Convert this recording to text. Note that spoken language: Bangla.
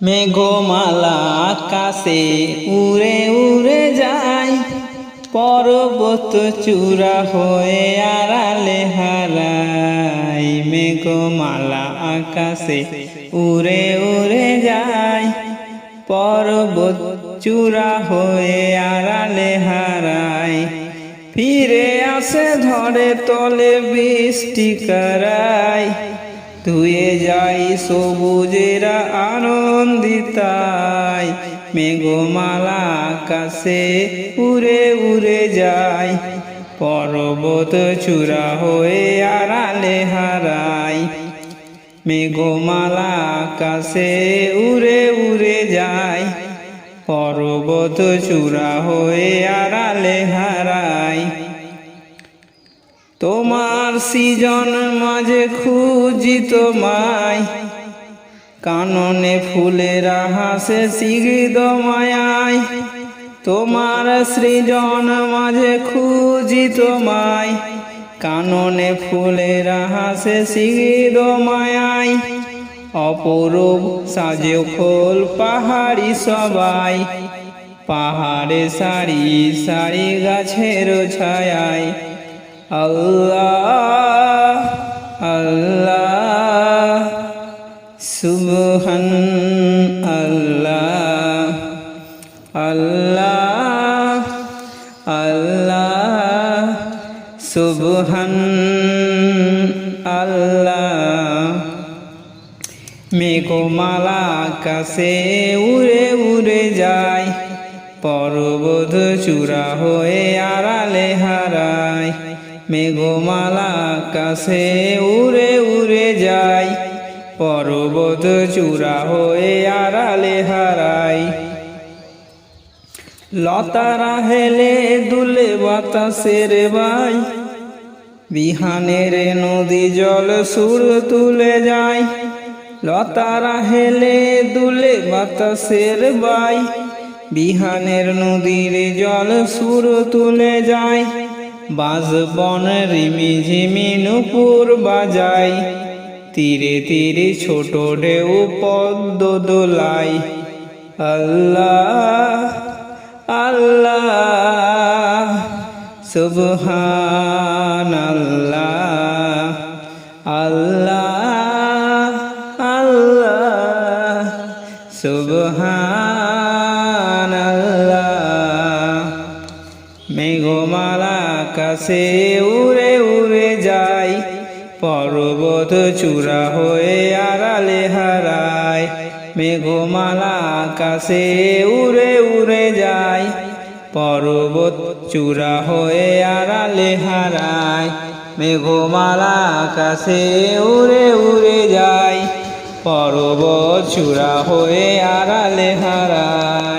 মেঘমালা আকাশে উড়ে উড়ে যায়, পর্বত চূড়া হয়ে আড়ালে হারায়। মেঘমালা আকাশে উড়ে উড়ে যায়, পর্বত চূড়া হয়ে আড়ালে হারায়। ফিরে আসে ধরে তলে বৃষ্টি কারায়, ধুয়ে যাই সবুজেরা আনন্দিতায়। মেঘমালা আকাশে উড়ে উড়ে যায়, পর্বত চূড়া হয়ে আড়ালে হারায়। মেঘমালা আকাশে উড়ে উড়ে যায়, পর্বত চূড়া হয়ে আড়ালে হারায়। তোমার সৃজন মাঝে খুঁজি তোমায়, কাননে ফুলেরা হাসে সিগৃদ মায়ায়। তোমার সৃজন মাঝে খুঁজি তোমায়, কাননে ফুলেরা হাসে সিগৃদ মায়ায়। অপরূপ সাজে খোল পাহাড়ি সবাই, পাহাড়ে সারি সারি গাছের ছায়ায়। আল্লাহ আল্লাহ সুবহান আল্লাহ, আল্লাহ আল্লাহ সুবহান আল্লাহ। মেঘমালা আকাশে উড়ে উড়ে যায়, পর্বত চূড়া হয়ে আড়ালে হারায়। মেঘমালা আকাশে উড়ে উড়ে যায়, পর্বত চূড়া হয়ে আড়ালে হারায়। লতারা হেলে দুলে বাতাসের বাই, বিহানের নদী জল সুর তুলে যায়। লতারা হেলে দুলে বাতাসের বাই, বিহানের নদীর জল সুর তুলে যায়। বাঁশবন রিমি ঝিমি নূপুর বাজায়, তীরে তীরে ছোট ঢেউ পদ্ম দোলায়। আল্লাহ আল্লাহ সুবহান আল্লাহ, আল্লাহ আল্লাহ সুবহান আল্লাহ। মেঘমালা আকাশে উড়ে উড়ে যায়, পর্বত চূড়া হয়ে আড়ালে হারায়। মেঘমালা আকাশে উড়ে উড়ে যায়, পর্বত চূড়া হয়ে আড়ালে হারায়। মেঘমালা আকাশে উড়ে উড়ে যায়, পর্বত চূড়া হয়ে আড়ালে হারায়।